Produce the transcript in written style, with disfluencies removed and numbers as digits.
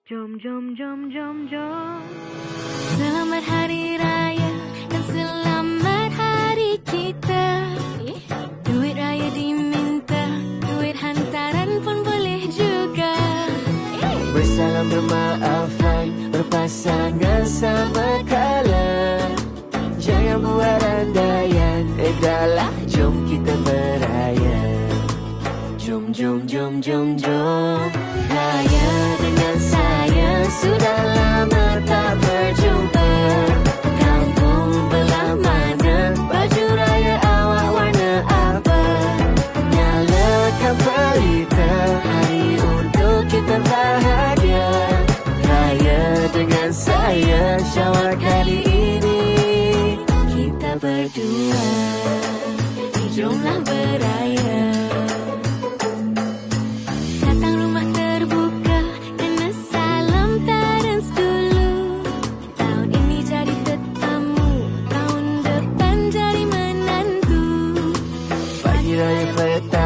Jom, jom, jom, jom, jom. Selamat Hari Raya dan selamat hari kita. Duit raya diminta, duit hantaran pun boleh juga. Bersalam bermaafan, berpasangan sama kala. Jangan buat andaian, dahlah jom kita beraya. Jom, jom, jom, jom, jom. Raya dengan saya, sudah lama tak berjumpa. Kampung belah mana, baju raya awak warna apa? Nyalakan pelita, hari untuk kita bahagia. Raya dengan saya, Syawal kali ini kita berdua. Jomlah beraya. Datang rumah terbuka, kena salam terens dulu. Tahun ini jadi tetamu, tahun depan jadi menantu. Pagi raya petang,